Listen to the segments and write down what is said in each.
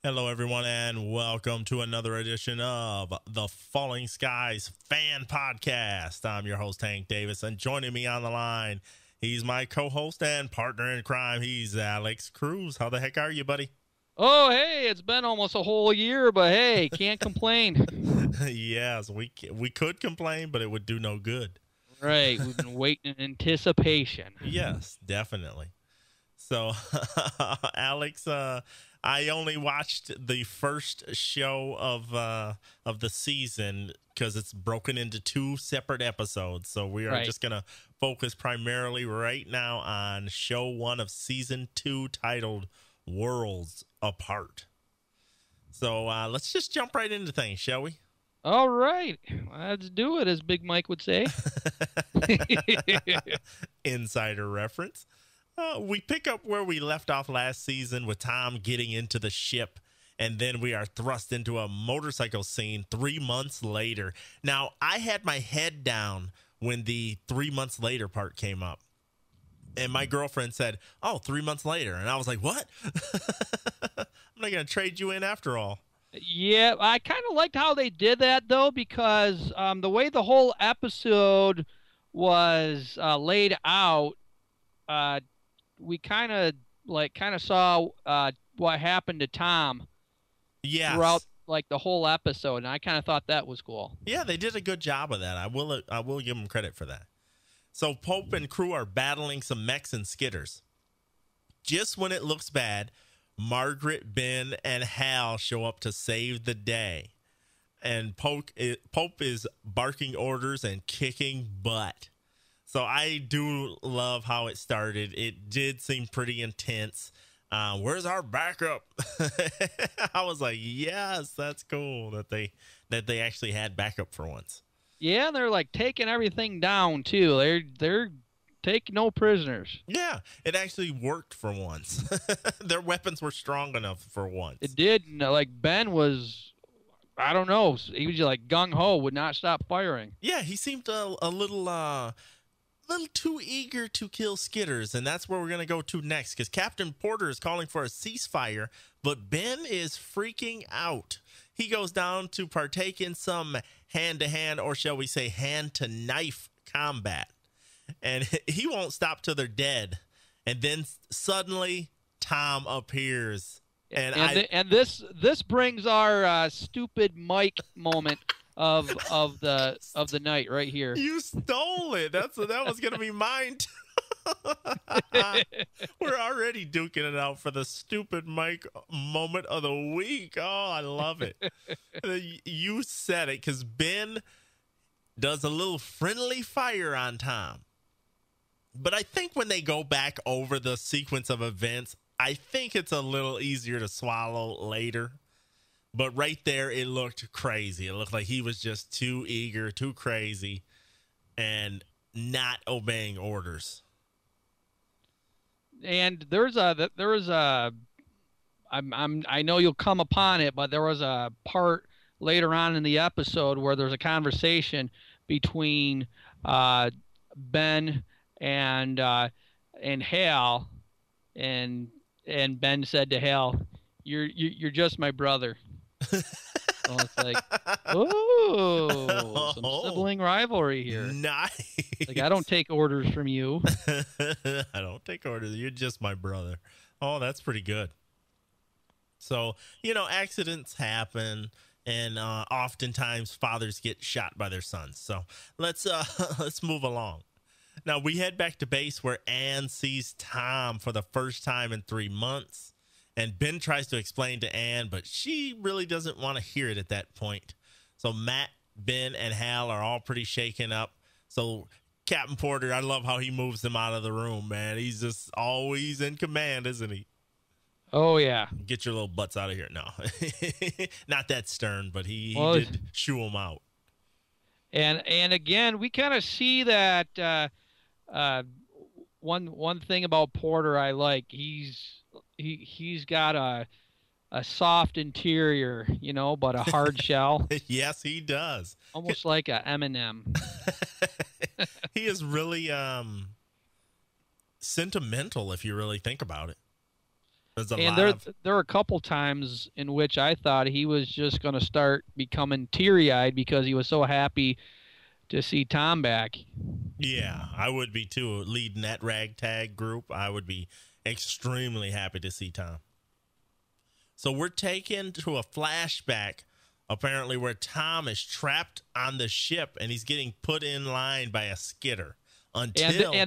Hello, everyone, and welcome to another edition of the Falling Skies Fan Podcast. I'm your host, Hank Davis, and joining me on the line, he's my co-host and partner in crime. He's Alex Cruz. How the heck are you, buddy? Oh, hey, it's been almost a whole year, but hey, can't complain. Yes, we could complain, but it would do no good. Right, we've been waiting in anticipation. Yes, definitely. So, Alex, I only watched the first show of the season because it's broken into two separate episodes. So we are just gonna focus primarily right now on show 1 of season 2, titled "Worlds Apart." So let's just jump right into things, shall we? All right, let's do it, as Big Mike would say. Insider reference. We pick up where we left off last season with Tom getting into the ship, and then we are thrust into a motorcycle scene 3 months later. Now, I had my head down when the 3 months later part came up, and my girlfriend said, "Oh, 3 months later," and I was like, "What?" I'm not going to trade you in after all. Yeah, I kind of liked how they did that, though, because the way the whole episode was laid out, we kind of saw what happened to Tom throughout the whole episode, and I kind of thought that was cool. Yeah, they did a good job of that. I will give them credit for that. So Pope and crew are battling some mechs and skitters. Just when it looks bad, Margaret, Ben, and Hal show up to save the day, and Pope is barking orders and kicking butt. So I do love how it started. It did seem pretty intense. Where's our backup? I was like, yes, that's cool that they actually had backup for once. Yeah, they're like taking everything down too. They're taking no prisoners. Yeah, it actually worked for once. Their weapons were strong enough for once. It did. Like Ben was, I don't know, he was like gung ho, would not stop firing. Yeah, he seemed a little too eager to kill Skitters, and that's where we're going to go to next, because Captain Porter is calling for a ceasefire, but Ben is freaking out. He goes down to partake in some hand-to-hand, or shall we say hand-to-knife combat, and he won't stop till they're dead. And then suddenly Tom appears, and this brings our stupid Mike moment of the night right here. You stole it. That was gonna be mine too. We're already duking it out for the stupid Mike moment of the week. Oh, I love it. You said it, because Ben does a little friendly fire on Tom. But I think when they go back over the sequence of events, I think it's a little easier to swallow later. But right there, it looked crazy. It looked like he was just too eager, too crazy, and not obeying orders. And I know you'll come upon it, but there was a part later on in the episode where there's a conversation between Ben and Hal, and Ben said to Hal, "You're just my brother." So it's like, oh, some sibling rivalry here. Nice. Like, I don't take orders from you. I don't take orders. You're just my brother. Oh, that's pretty good. So, accidents happen, and oftentimes fathers get shot by their sons. So let's move along. Now we head back to base, where Ann sees Tom for the first time in 3 months. And Ben tries to explain to Ann, but she really doesn't want to hear it at that point. So Matt, Ben, and Hal are all pretty shaken up. So Captain Porter, I love how he moves them out of the room, man. He's just always in command, isn't he? Oh, yeah. Get your little butts out of here. No, not that stern, but he did shoo them out. And again, we kind of see that one thing about Porter I like. He's got a soft interior, but a hard shell. Yes, he does. Almost like a M&M. He is really sentimental, if you really think about it. There's a And lot of there are a couple times in which I thought he was just going to start becoming teary-eyed because he was so happy to see Tom back. yeah, I would be too. Leading that ragtag group, I would be extremely happy to see Tom. So we're taken to a flashback, apparently, where Tom is trapped on the ship and he's getting put in line by a skidder. And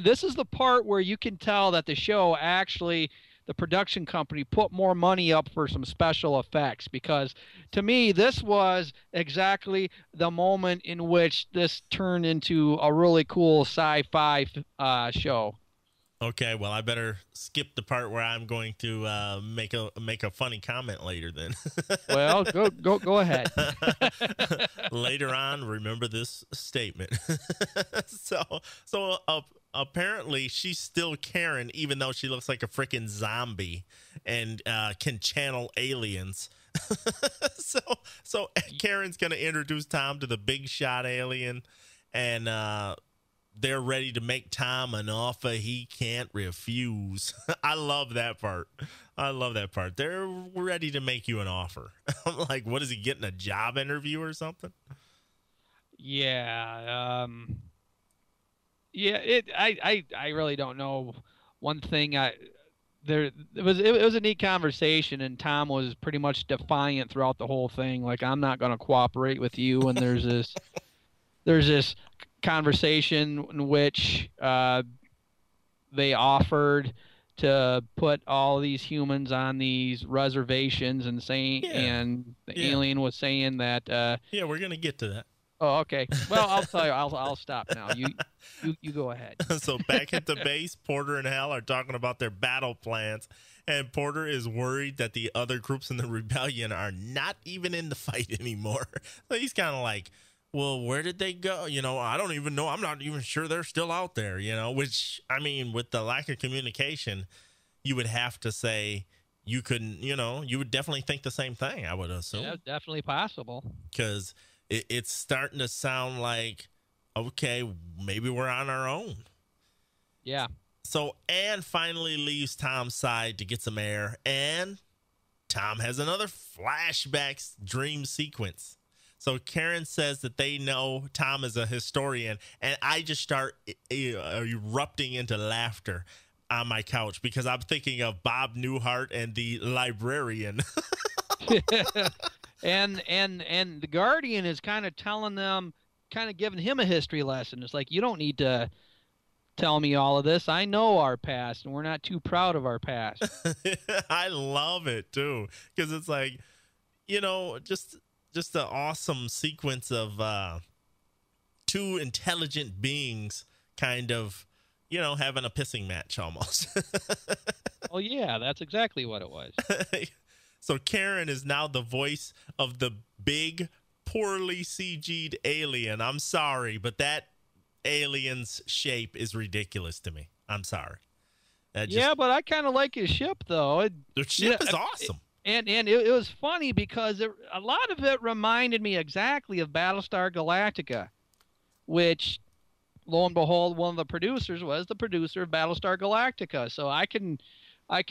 this is the part where you can tell that the show actually, the production company put more money up for some special effects, because to me this was exactly the moment in which this turned into a really cool sci-fi show. Okay, well, I better skip the part where I'm going to make a funny comment later. Then, well, go ahead. Later on, remember this statement. so apparently, she's still Karen, even though she looks like a freaking zombie and can channel aliens. so Karen's gonna introduce Tom to the big shot alien, and they're ready to make Tom an offer he can't refuse. I love that part. They're ready to make you an offer. I'm like, what is he getting, a job interview or something? Yeah. I really don't know. One thing it was a neat conversation, and Tom was pretty much defiant throughout the whole thing. Like, I'm not going to cooperate with you. And there's this conversation in which they offered to put all these humans on these reservations, and and the alien was saying that yeah, we're gonna get to that. Oh, okay. Well, I'll tell you. I'll stop now. You go ahead. So back at the base, Porter and Hal are talking about their battle plans, and Porter is worried that the other groups in the rebellion are not even in the fight anymore. So he's kind of like, well, where did they go? I don't even know. I'm not even sure they're still out there, which, I mean, with the lack of communication, you would have to say you couldn't, you would definitely think the same thing, I would assume. Yeah, definitely possible. Because it's starting to sound like, okay, maybe we're on our own. Yeah. So Anne finally leaves Tom's side to get some air, and Tom has another flashback dream sequence. So Karen says that they know Tom is a historian, and I just start erupting into laughter on my couch because I'm thinking of Bob Newhart and the librarian. and the Guardian is kind of telling them, kind of giving him a history lesson. It's like, you don't need to tell me all of this. I know our past, and we're not too proud of our past. I love it too, because it's like, just an awesome sequence of two intelligent beings kind of, having a pissing match almost. Oh, yeah, that's exactly what it was. So Karen is now the voice of the big, poorly CG'd alien. I'm sorry, but that alien's shape is ridiculous to me. I'm sorry. Yeah, but I kind of like his ship, though. The ship is awesome. And it was funny because a lot of it reminded me exactly of Battlestar Galactica, which, lo and behold, one of the producers was the producer of Battlestar Galactica. So I can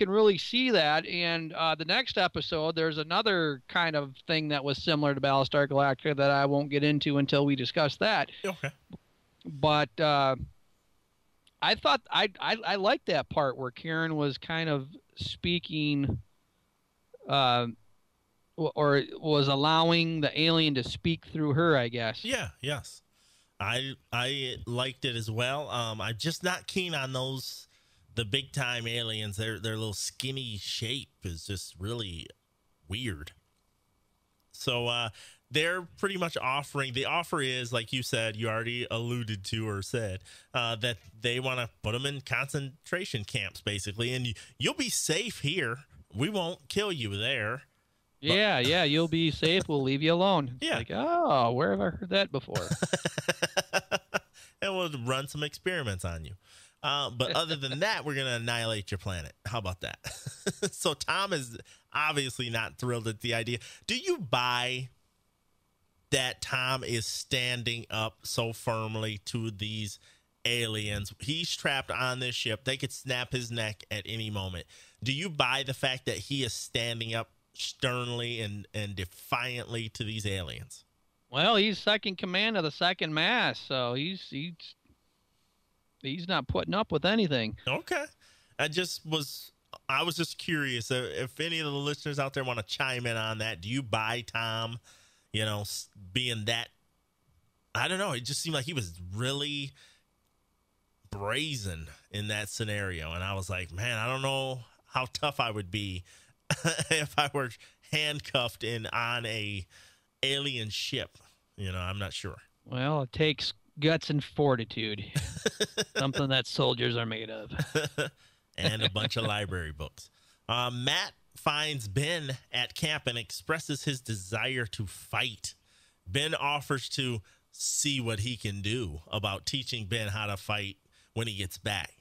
really see that. And the next episode, there's another kind of thing that was similar to Battlestar Galactica that I won't get into until we discuss that. Okay. But I thought I liked that part where Karen was kind of speaking, or was allowing the alien to speak through her, I guess. Yeah, yes. I liked it as well. I'm just not keen on the big time aliens. Their little skinny shape is just really weird. So they're pretty much offering, the offer is, like you said, you already alluded to or said, that they want to put them in concentration camps, basically, and you'll be safe here. We won't kill you there. Yeah, you'll be safe. We'll leave you alone. It's like, oh, where have I heard that before? And we'll run some experiments on you. But other than that, we're going to annihilate your planet. How about that? So Tom is obviously not thrilled at the idea. Do you buy that Tom is standing up so firmly to these aliens? He's trapped on this ship. They could snap his neck at any moment. Do you buy the fact that he is standing up sternly and defiantly to these aliens? Well, he's second command of the second mass, so he's not putting up with anything. Okay. I was just curious if any of the listeners out there want to chime in on that. Do you buy Tom, being that, I don't know. It just seemed like he was really brazen in that scenario. And I was like, man, I don't know how tough I would be if I were handcuffed on a alien ship. I'm not sure. Well, it takes guts and fortitude, something that soldiers are made of. And a bunch of library books. Matt finds Ben at camp and expresses his desire to fight. Ben offers to see what he can do about teaching Ben how to fight when he gets back.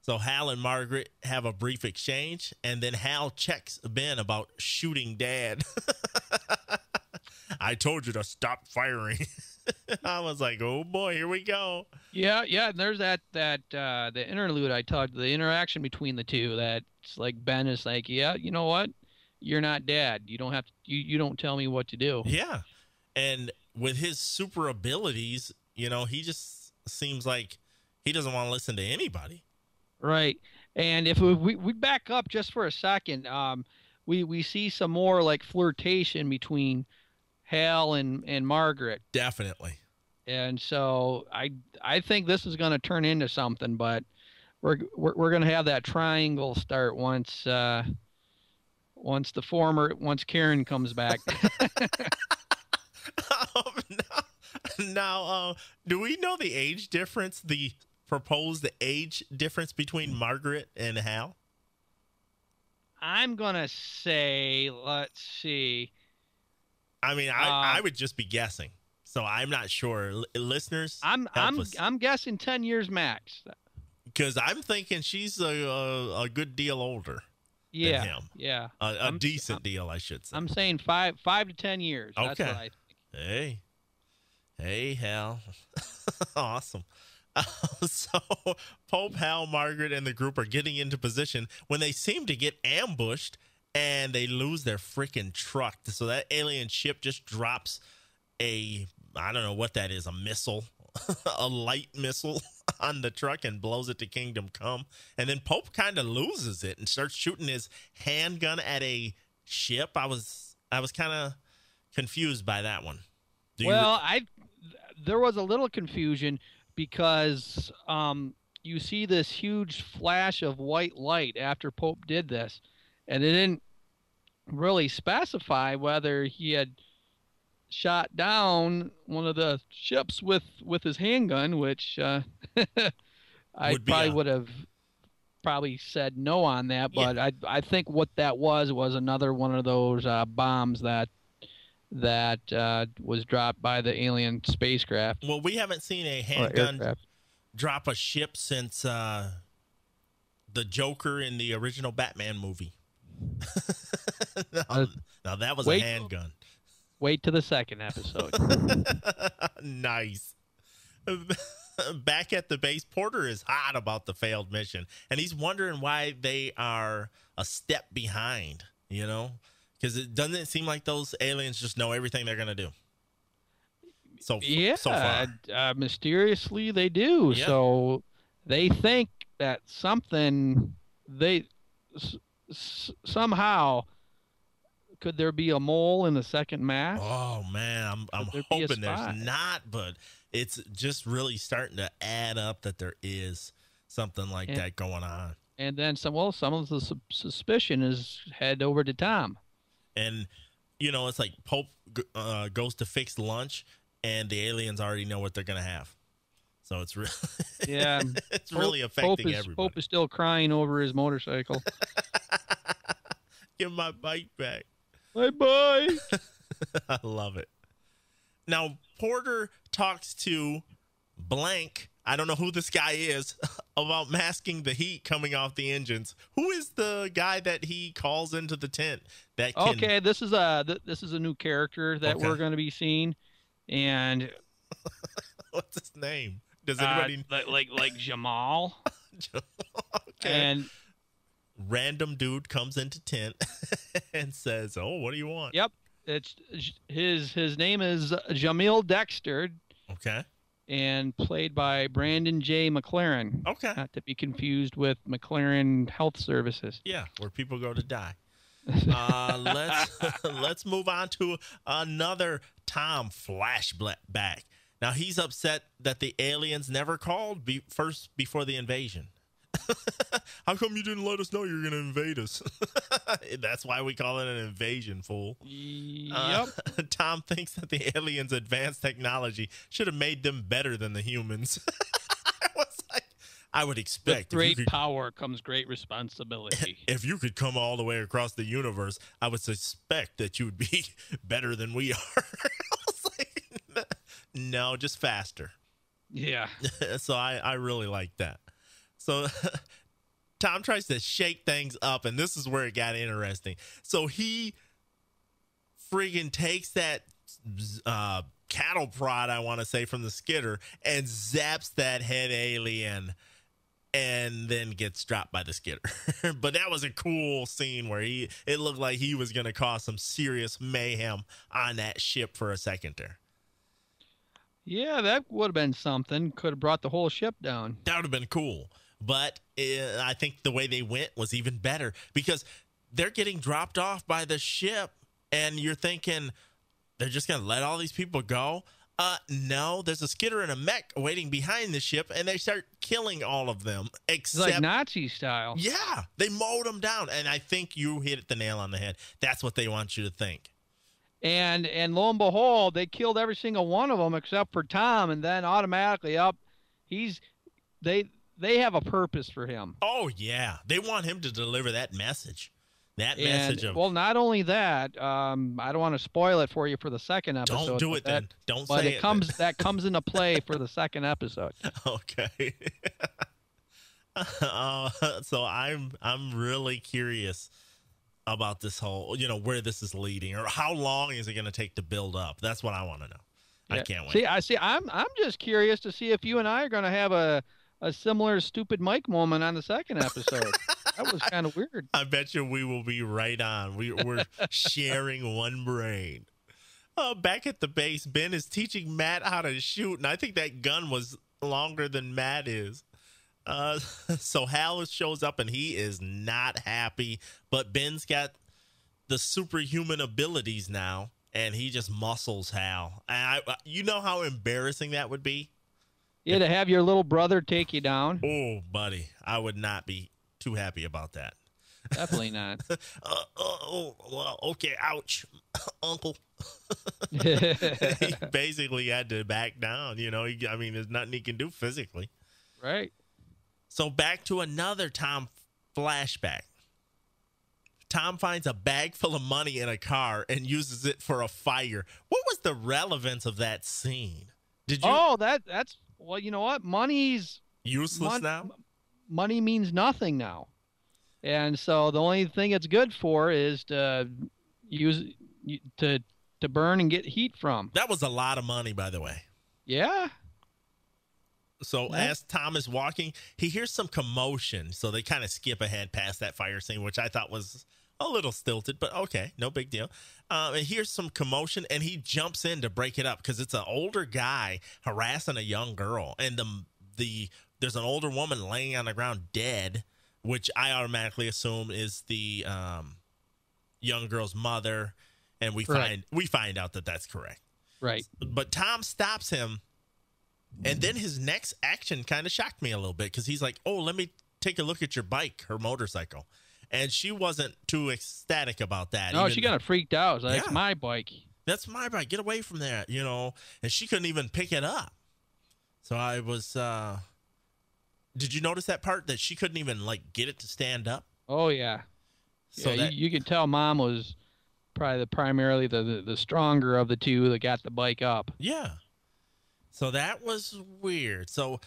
So Hal and Margaret have a brief exchange, and then Hal checks Ben about shooting Dad. I told you to stop firing. I was like, oh boy, here we go. Yeah. And there's that the interlude I talked, the interaction between the two. That's like Ben is like, yeah, you know what? You're not Dad. You don't have to. You don't tell me what to do. Yeah, and with his super abilities, he just seems like he doesn't want to listen to anybody. Right. And if we back up just for a second, we see some more like flirtation between Hal and Margaret. Definitely. And so I think this is going to turn into something, but we're going to have that triangle start once Karen comes back. Now, do we know the age difference? The proposed age difference between Margaret and Hal? I'm gonna say, let's see. I mean, I would just be guessing, so I'm not sure. Listeners, I'm guessing 10 years max. Because I'm thinking she's a good deal older. Yeah, than him. Yeah. A decent deal, I should say. I'm saying 5 to 10 years. Okay. That's what I think. Hey, Hal. Awesome. So Pope, Hal, Margaret, and the group are getting into position when they seem to get ambushed and they lose their freaking truck. So that alien ship just drops I don't know what that is, a missile, a light missile on the truck and blows it to Kingdom Come. And then Pope kind of loses it and starts shooting his handgun at a ship. I was kind of confused by that one. There was a little confusion because you see this huge flash of white light after Pope did this, and it didn't really specify whether he had shot down one of the ships with his handgun, which I would have said no on that, but yeah. I think what that was another one of those bombs that was dropped by the alien spacecraft. Well, we haven't seen a handgun drop a ship since the Joker in the original Batman movie. Now that was a handgun. Wait to the second episode. Nice. Back at the base, Porter is hot about the failed mission, and he's wondering why they are a step behind, because it doesn't seem like those aliens just know everything they're going to do. So far. Mysteriously they do. Yeah. So they think that something somehow could there be a mole in the second mass? Oh man, I'm hoping there's not, but it's just really starting to add up that there is something like that going on. And then some of the suspicion is head over to Tom. And it's like Pope goes to fix lunch, and the aliens already know what they're gonna have. So it's really it's really affecting everybody. Pope is still crying over his motorcycle. Give my bike back. My bike. I love it. Now Porter talks to Blank. I don't know who this guy is about masking the heat coming off the engines. Who is the guy that he calls into the tent? Okay, this is a new character that we're going to be seeing, and what's his name? Does anybody like Jamal? Okay. And random dude comes into tent and says, "Oh, what do you want?" Yep. It's his name is Jamil Dexter, Okay. and played by Brandon J. McLaren. Okay. Not to be confused with McLaren Health Services. Yeah, where people go to die. Let's move on to another Tom flashback. Now he's upset that the aliens never called first before the invasion. How come you didn't let us know you were going to invade us? That's why we call it an invasion, fool. Yep. Tom thinks that the aliens' advanced technology should have made them better than the humans. I was like, I would expect. With great power comes great responsibility. If you could come all the way across the universe, I would suspect that you would be better than we are. I was like, no, just faster. Yeah. So I really like that. So Tom tries to shake things up, and this is where it got interesting. So he friggin' takes that cattle prod, I want to say, from the skidder and zaps that head alien and then gets dropped by the skidder. But that was a cool scene where it looked like he was going to cause some serious mayhem on that ship for a second there. Yeah, that would have been something. Could have brought the whole ship down. That would have been cool. But I think the way they went was even better because they're getting dropped off by the ship, and you're thinking they're just going to let all these people go. No, there's a skidder and a mech waiting behind the ship, and they start killing all of them. Except, it's like Nazi style. Yeah, they mowed them down, and I think you hit the nail on the head. That's what they want you to think. And lo and behold, they killed every single one of them except for Tom, and then automatically they have a purpose for him. Oh yeah, they want him to deliver that message. Well, not only that, I don't want to spoil it for you for the second episode. Don't do it then. Don't but say it. That comes into play for the second episode. Okay. So I'm really curious about this whole, where this is leading, or how long is it going to take to build up? That's what I want to know. Yeah. I can't wait. I'm just curious to see if you and I are going to have a similar stupid Mike moment on the second episode. That was kind of weird. I bet you we will be right on. We're sharing one brain. Back at the base, Ben is teaching Matt how to shoot, and I think that gun was longer than Matt is. So Hal shows up, and he is not happy, but Ben's got the superhuman abilities now, and he just muscles Hal. And you know how embarrassing that would be? Yeah, to have your little brother take you down. Oh, buddy, I would not be too happy about that. Definitely not. Well, okay, ouch, Uncle. He basically had to back down. There's nothing he can do physically. Right. So back to another Tom flashback. Tom finds a bag full of money in a car and uses it for a fire. What was the relevance of that scene? Did you? Oh, that's well, you know what? Money's useless now. Money means nothing now, and so the only thing it's good for is to use to burn and get heat from. That was a lot of money, by the way. Yeah. So as Tom is walking, he hears some commotion. So they kind of skip ahead past that fire scene, which I thought was a little stilted, but okay, no big deal. And here's some commotion, and he jumps in to break it up because it's an older guy harassing a young girl, and there's an older woman laying on the ground dead, which I automatically assume is the young girl's mother, and we find out that that's correct. Right. But Tom stops him. And then his next action kind of shocked me a little bit because he's like, oh, let me take a look at your bike, her motorcycle. And she wasn't too ecstatic about that. No, she kind of freaked out. It's like, it's my bike. That's my bike. Get away from that, And she couldn't even pick it up. So I was, did you notice that part that she couldn't even, get it to stand up? Oh, yeah. So you could tell Mom was probably primarily the stronger of the two that got the bike up. Yeah. So that was weird. So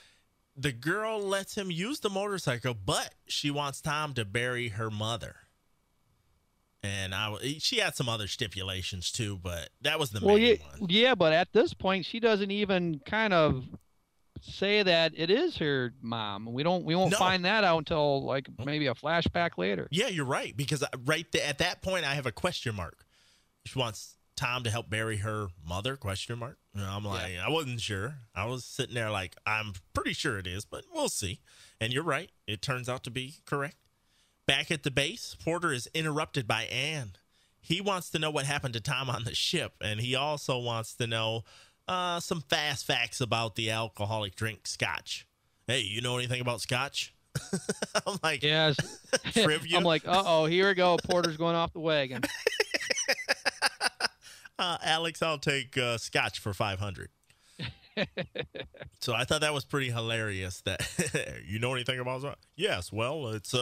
the girl lets him use the motorcycle, but she wants Tom to bury her mother. And she had some other stipulations too, but that was the main one. Yeah, but at this point, she doesn't even kind of say that it is her mom. We won't No. find that out until like maybe a flashback later. Yeah, you're right. Because at that point, I have a question mark. She wants Tom to help bury her mother? Question mark. And I'm like, I wasn't sure. I was sitting there like, I'm pretty sure it is, but we'll see. And you're right. It turns out to be correct. Back at the base, Porter is interrupted by Ann. He wants to know what happened to Tom on the ship, and he also wants to know some fast facts about the alcoholic drink Scotch. Hey, you know anything about Scotch? I'm like, yes. Trivia. I'm like, here we go. Porter's going off the wagon. Alex, I'll take Scotch for 500. So I thought that was pretty hilarious. That you know anything about Scotch? Yes. Well, it's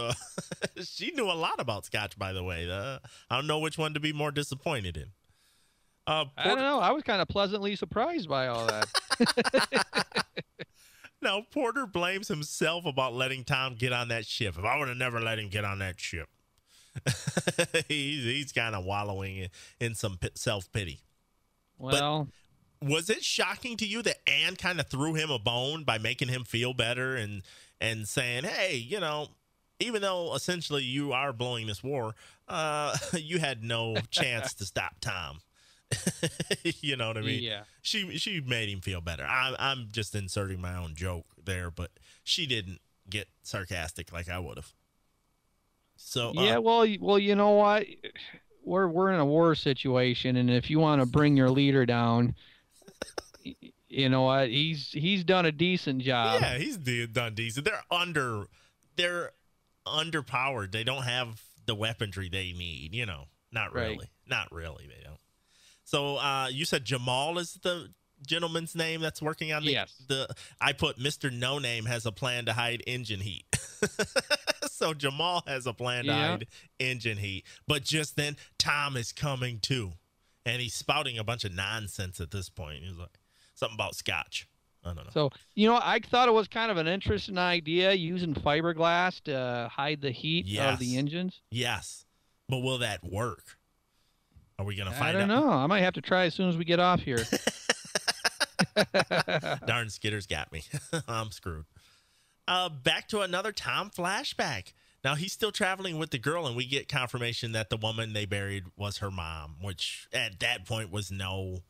she knew a lot about Scotch, by the way. I don't know which one to be more disappointed in. I don't know. I was kind of pleasantly surprised by all that. Now, Porter blames himself about letting Tom get on that ship. If I would have never let him get on that ship. he's kind of wallowing in some self-pity. Well, but was it shocking to you that Ann kind of threw him a bone by making him feel better and saying, hey, you know, even though essentially you are blowing this war, you had no chance to stop Tom. You know what I mean? Yeah. She made him feel better. I'm just inserting my own joke there, but she didn't get sarcastic like I would have. So yeah, well, you know what? We're in a war situation, and if you want to bring your leader down, you know what? He's done a decent job. Yeah, he's done decent. They're underpowered. They don't have the weaponry they need. You know, not really. Right. Not really. They don't. So you said Jamal is the gentleman's name that's working on the. Yes. I put Mr. No Name has a plan to hide engine heat. So Jamal has a plan to hide engine heat, but just then Tom is coming too, and he's spouting a bunch of nonsense at this point. He's like something about Scotch. I don't know. So, you know, I thought it was kind of an interesting idea using fiberglass to hide the heat of the engines. Yes, but will that work? Are we going to find out? I don't know. I might have to try as soon as we get off here. Darn Skitter's got me. I'm screwed. Back to another Tom flashback. Now he's still traveling with the girl, and we get confirmation that the woman they buried was her mom, which at that point was no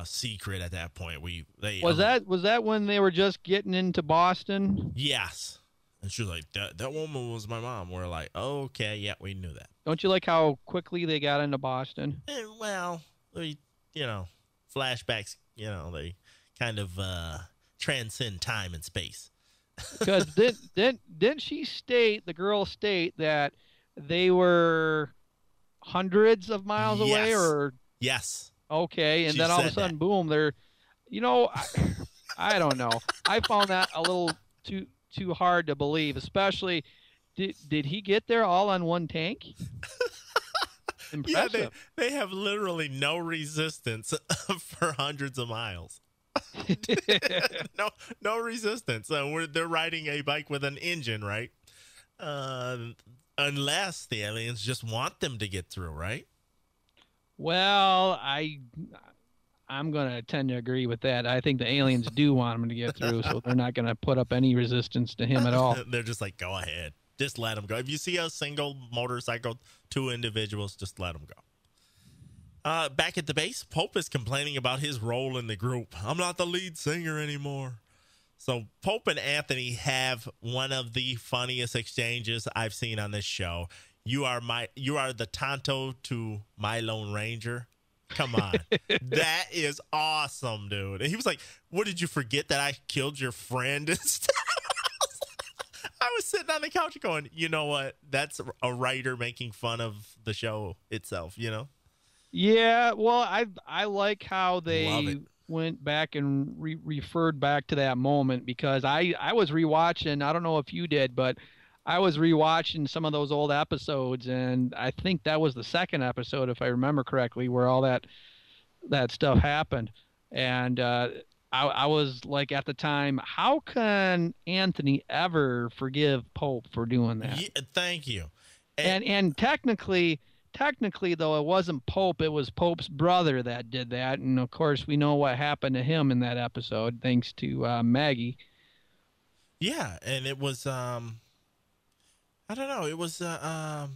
secret at that point. Was that when they were just getting into Boston? Yes. And she was like, that woman was my mom. We're like, okay, yeah, we knew that. Don't you like how quickly they got into Boston? Well, flashbacks, they kind of transcend time and space. Because didn't she state, the girl state, that they were hundreds of miles away? Or yes. Okay, and then all of a sudden, boom, they're, I don't know. I found that a little too hard to believe, especially, did he get there all on one tank? Impressive. Yeah, they have literally no resistance for hundreds of miles. No resistance. They're riding a bike with an engine, right? Unless the aliens just want them to get through, right? Well, I'm going to tend to agree with that. I think the aliens do want him to get through, so they're not going to put up any resistance to him at all. They're just like, go ahead. Just let him go. If you see a single motorcycle, 2 individuals, just let them go. Back at the base, Pope is complaining about his role in the group. I'm not the lead singer anymore. So Pope and Anthony have one of the funniest exchanges I've seen on this show. You are the Tonto to my Lone Ranger. Come on. That is awesome, dude. And he was like, what, did you forget that I killed your friend and stuff? I was sitting on the couch going, you know what? That's a writer making fun of the show itself, Yeah, well, I like how they went back and referred back to that moment, because I was rewatching, I don't know if you did, but I was rewatching some of those old episodes, and I think that was the second episode, if I remember correctly, where all that stuff happened. And I was like, at the time, how can Anthony ever forgive Pope for doing that? Yeah, thank you. And technically, technically, though, it wasn't Pope. It was Pope's brother that did that. And, of course, we know what happened to him in that episode, thanks to Maggie. Yeah, and it was, I don't know, it was a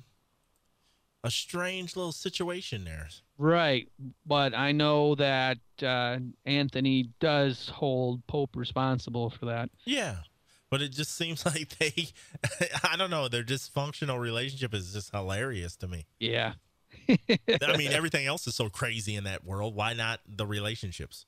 strange little situation there. Right. But I know that Anthony does hold Pope responsible for that. Yeah. But it just seems like I don't know, their dysfunctional relationship is just hilarious to me. Yeah. I mean, everything else is so crazy in that world. Why not the relationships?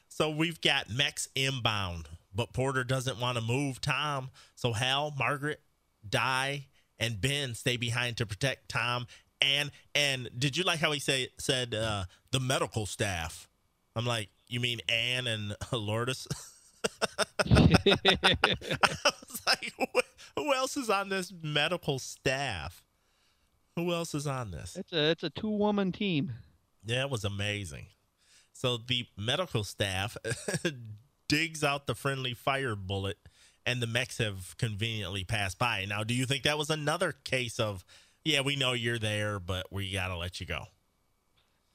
So we've got Mex inbound, but Porter doesn't want to move Tom. So Hal, Margaret, Di, and Ben stay behind to protect Tom. And did you like how he said the medical staff? I'm like, you mean Anne and Lourdes? I was like, who else is on this medical staff? Who else is on this? It's a 2-woman team. Yeah, it was amazing. So the medical staff digs out the friendly fire bullet, and the mechs have conveniently passed by. Now, do you think that was another case of, yeah, we know you're there, but we got to let you go?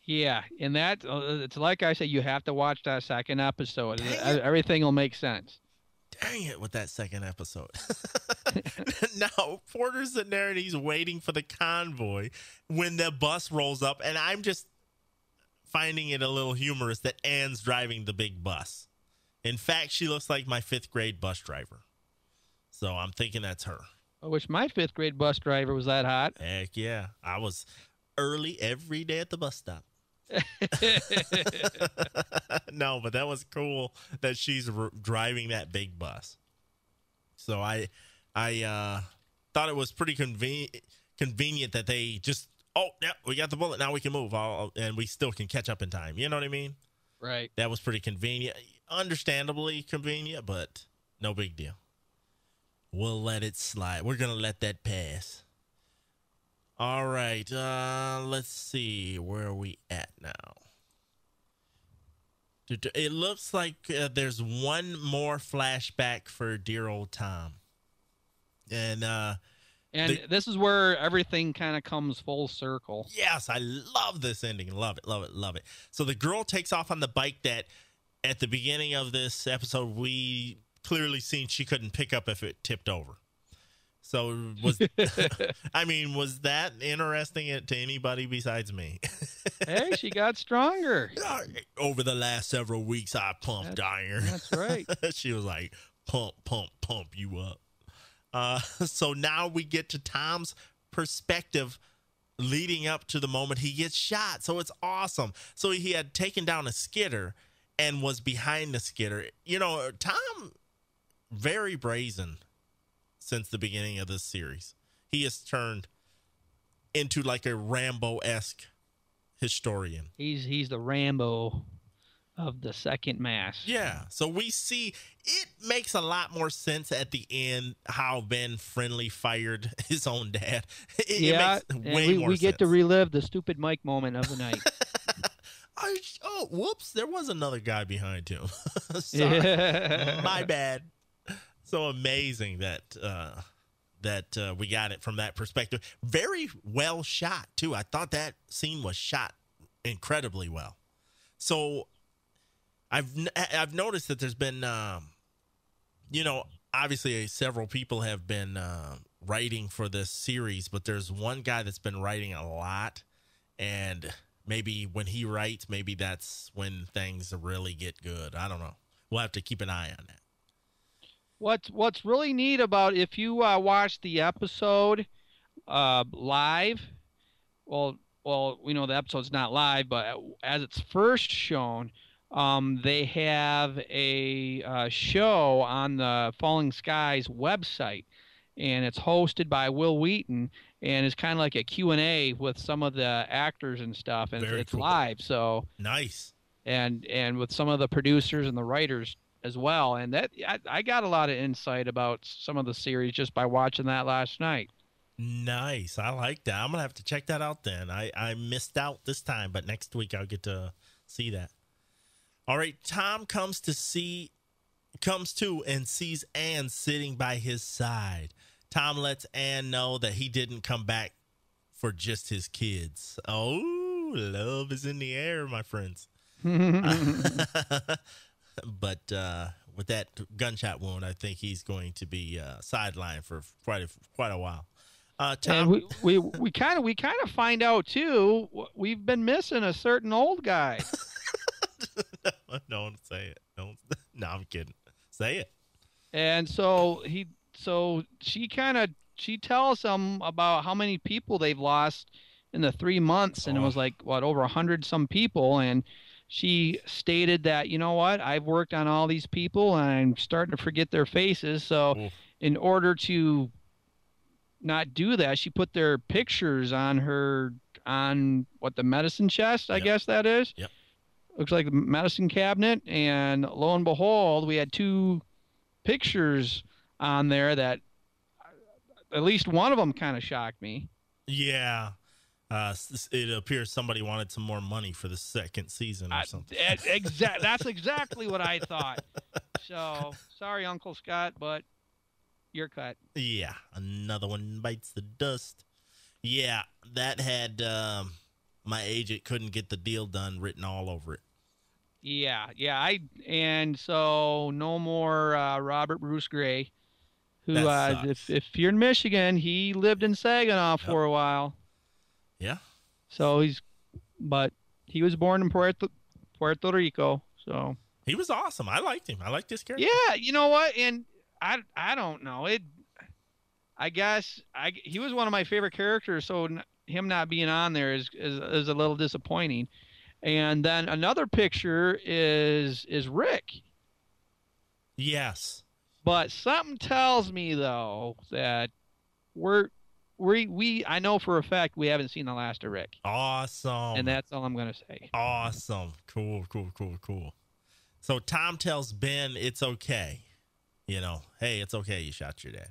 Yeah, and that it's like I said, you have to watch that second episode. Everything will make sense. Dang it with that second episode. Now, Porter's sitting there and he's waiting for the convoy when the bus rolls up, and I'm just finding it a little humorous that Anne's driving the big bus. In fact, she looks like my 5th grade bus driver. So I'm thinking that's her. I wish my 5th grade bus driver was that hot. Heck yeah. I was early every day at the bus stop. No, but that was cool that she's driving that big bus. So I thought it was pretty convenient that they just, oh, yeah, we got the bullet. Now we can move. And we still can catch up in time. You know what I mean? Right. That was pretty convenient. Understandably convenient, but no big deal. We'll let it slide. We're going to let that pass. All right. Let's see. Where are we at now? It looks like there's one more flashback for dear old Tom. And this is where everything kind of comes full circle. Yes, I love this ending. Love it, love it, love it. So the girl takes off on the bike that at the beginning of this episode, we clearly seen she couldn't pick up if it tipped over. So was that interesting to anybody besides me? Hey, she got stronger. Over the last several weeks, I pumped iron. That's right. She was like, pump you up. So now we get to Tom's perspective leading up to the moment he gets shot. So it's awesome. So he had taken down a skidder and was behind the skidder. You know, Tom, very brazen since the beginning of this series. He has turned into like a Rambo-esque historian. He's the Rambo of the second mass. Yeah. So we see it makes a lot more sense at the end how Ben friendly fired his own dad. It makes way more we sense. get to relive the stupid Mike moment of the night. Oh, whoops. There was another guy behind him. Sorry. My bad. So amazing that we got it from that perspective. Very well shot, too. I thought that scene was shot incredibly well. So I've noticed that there's been, obviously several people have been writing for this series, but there's one guy that's been writing a lot, and maybe when he writes, maybe that's when things really get good. I don't know. We'll have to keep an eye on that. What's really neat about if you watch the episode live, well, we know the episode's not live, but as it's first shown, they have a show on the Falling Skies website, and it's hosted by Will Wheaton, and it's kind of like a Q&A with some of the actors and stuff, and it's cool. Live, so nice, and with some of the producers and the writers as well, and that I got a lot of insight about some of the series just by watching that last night. Nice. I like that. I'm gonna have to check that out then. I missed out this time, but next week I'll get to see that. All right, Tom comes to and sees Anne sitting by his side. Tom lets Anne know that he didn't come back for just his kids. Oh, love is in the air, my friends. But with that gunshot wound, I think he's going to be sidelined for quite a while. Tom, And we kind of find out too. We've been missing a certain old guy. Don't say it. Don't. No, I'm kidding. Say it. And so she tells him about how many people they've lost in the 3 months, and it was like over 100 some people. And she stated that, you know what, I've worked on all these people and I'm starting to forget their faces. So in order to not do that, she put their pictures on the medicine chest, I guess that is. Yep. Looks like the medicine cabinet, and lo and behold, we had 2 pictures on there that at least one of them kind of shocked me. Yeah. It appears somebody wanted some more money for the second season or something. That's exactly what I thought. So, sorry, Uncle Scott, but you're cut. Yeah, another one bites the dust. Yeah, that had my agent couldn't get the deal done written all over it. Yeah. And so no more Robert Bruce Gray, who, if you're in Michigan, he lived in Saginaw for a while. Yeah. So but he was born in Puerto Rico. So he was awesome. I liked him. I liked his character. Yeah, you know what? And I don't know it. I guess he was one of my favorite characters. So him not being on there is a little disappointing. And then another picture is Rick. Yes. But something tells me though that I know for a fact we haven't seen the last of Rick. Awesome. And that's all I'm going to say. Awesome. Cool. So Tom tells Ben it's okay. You know, hey, it's okay you shot your dad.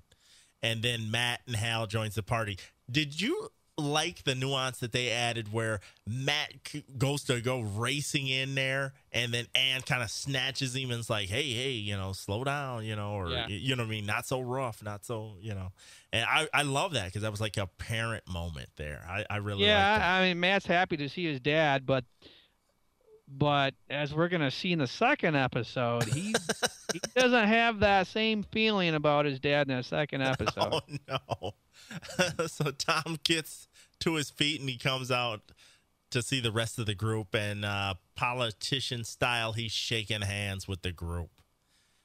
And then Matt and Hal joins the party. Did you like the nuance that they added where Matt goes to go racing in there and then Ann kind of snatches him and is like, hey, you know, slow down, you know, or, you know what I mean? Not so rough, not so, you know. And I love that because that was like a parent moment there. I really like that. I mean, Matt's happy to see his dad, but as we're going to see in the second episode, he doesn't have that same feeling about his dad in the second episode. Oh, no. So Tom gets to his feet and he comes out to see the rest of the group, and politician style, he's shaking hands with the group.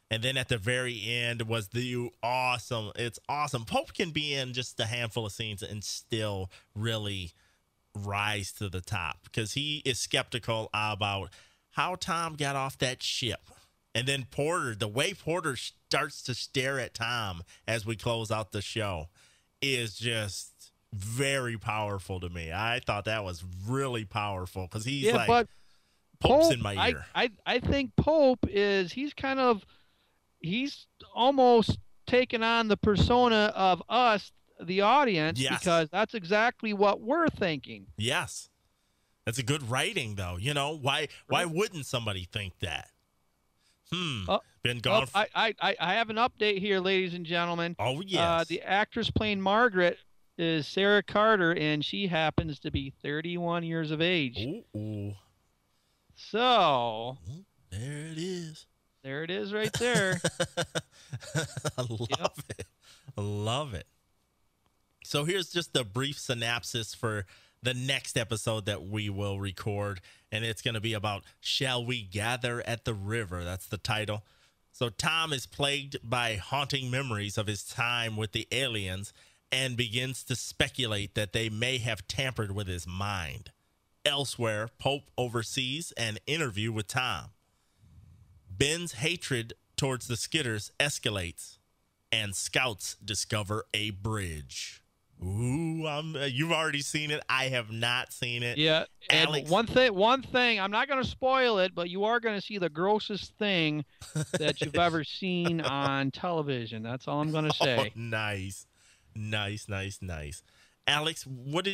And then at the very end was it's awesome. Pope can be in just a handful of scenes and still really rise to the top because he is skeptical about how Tom got off that ship. And then the way Porter starts to stare at Tom as we close out the show is just very powerful to me. I thought that was really powerful because he's like, Pope's in my ear. I think Pope he's almost taken on the persona of us, the audience, because that's exactly what we're thinking. Yes. That's a good writing, though. You know, why wouldn't somebody think that? Been gone. I have an update here, ladies and gentlemen. Oh, yes. The actress playing Margaret is Sarah Carter, and she happens to be 31 years of age. Ooh. So. There it is. There it is right there. I love it. I love it. So here's just a brief synopsis for the next episode that we will record, and it's going to be about Shall We Gather at the River? That's the title. So Tom is plagued by haunting memories of his time with the aliens and begins to speculate that they may have tampered with his mind. Elsewhere, Pope oversees an interview with Tom. Ben's hatred towards the Skitters escalates, and scouts discover a bridge. Ooh, you've already seen it. I have not seen it. Yeah, Alex, and one thing, I'm not going to spoil it, but you are going to see the grossest thing that you've ever seen on television. That's all I'm going to say. Oh, nice. Alex, what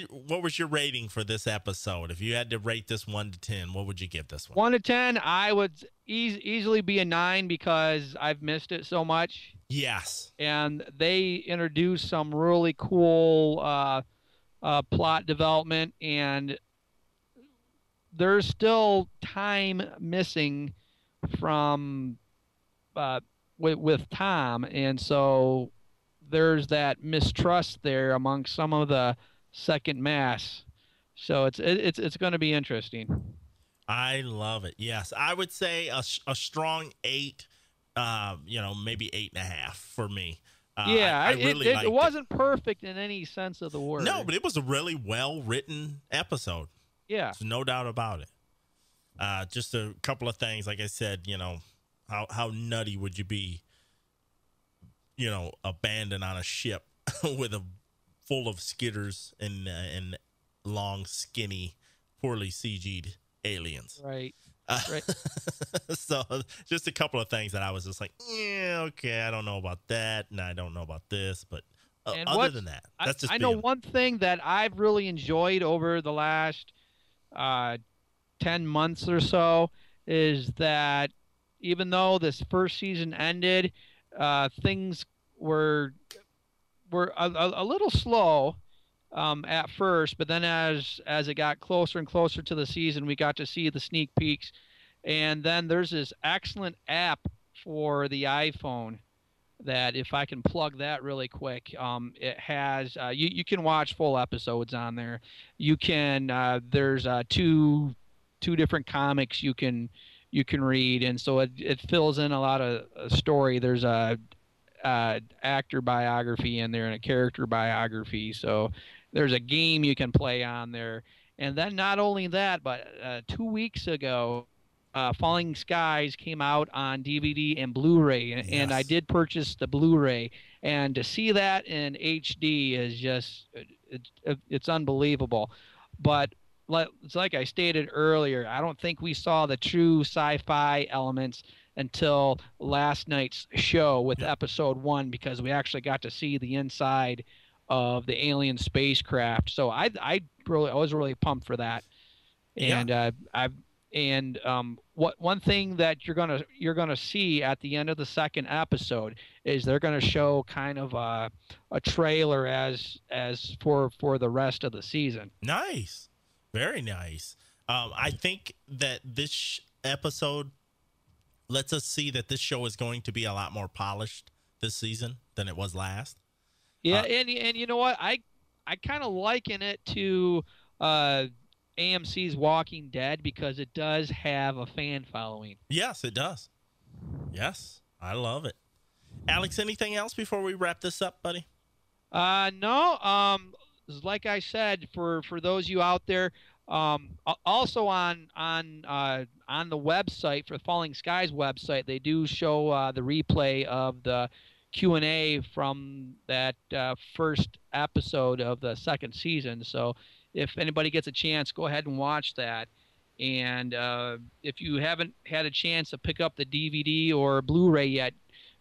was your rating for this episode? If you had to rate this 1 to 10, what would you give this one? 1 to 10, I would easily be a 9 because I've missed it so much. Yes. And they introduced some really cool plot development, and there's still time missing from with Tom, and so there's that mistrust there among some of the second mass. So it's going to be interesting. I love it. Yes, I would say a strong 8. Maybe 8.5 for me. I really liked it wasn't perfect in any sense of the word. No, but it was a really well written episode. Yeah, there's no doubt about it. Just a couple of things, like I said, how nutty would you be, abandoned on a ship with a full of skitters and long, skinny, poorly CG'd aliens. Right. Right. So just a couple of things that I was just like, yeah, okay, I don't know about that, and I don't know about this, but other than that, that's just. I know one thing that I've really enjoyed over the last 10 months or so is that even though this first season ended, things were a little slow at first, but then as it got closer and closer to the season, we got to see the sneak peeks. And then there's this excellent app for the iPhone that, if I can plug that really quick, it has you can watch full episodes on there. You can there's two different comics you can read, and so it fills in a lot of story. There's a actor biography in there and a character biography. So there's a game you can play on there. And then not only that, but 2 weeks ago, Falling Skies came out on DVD and Blu-ray, and I did purchase the Blu-ray. And to see that in HD is just it's unbelievable. But it's like I stated earlier, I don't think we saw the true sci-fi elements until last night's show with episode 1, because we actually got to see the inside of the alien spacecraft. So I was really pumped for that. And one thing that you're gonna see at the end of the second episode is they're gonna show kind of a trailer as for the rest of the season. Nice, very nice. I think that this episode lets us see that this show is going to be a lot more polished this season than it was last. Yeah, and you know what? I kind of liken it to AMC's Walking Dead, because it does have a fan following. Yes, it does. Yes, I love it. Alex, anything else before we wrap this up, buddy? No. Like I said, for those of you out there, also on the website, for Falling Skies website, they do show the replay of the Q&A from that first episode of the second season. So if anybody gets a chance, go ahead and watch that. And if you haven't had a chance to pick up the DVD or Blu-ray yet,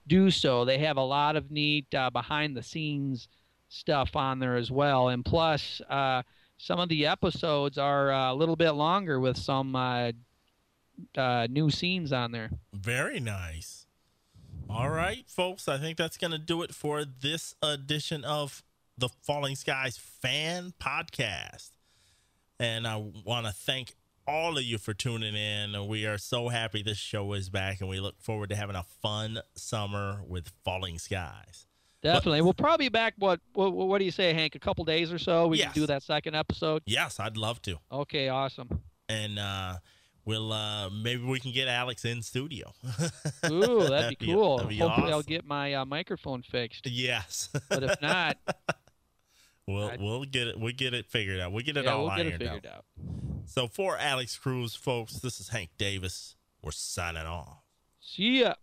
do so. They have a lot of neat behind-the-scenes stuff on there as well. And plus, some of the episodes are a little bit longer with some new scenes on there. Very nice. All right, folks, I think that's going to do it for this edition of the Falling Skies Fan Podcast. And I want to thank all of you for tuning in. We are so happy this show is back, and we look forward to having a fun summer with Falling Skies. Definitely. We'll probably be back, what do you say, Hank, a couple days or so? We can do that second episode? Yes, I'd love to. Okay, awesome. And we'll maybe we can get Alex in studio. Ooh, that'd be cool. Hopefully awesome. I'll get my microphone fixed. Yes. But if not, we'll get it figured out. We'll get it all ironed out. So for Alex Cruz, folks, this is Hank Davis. We're signing off. See ya.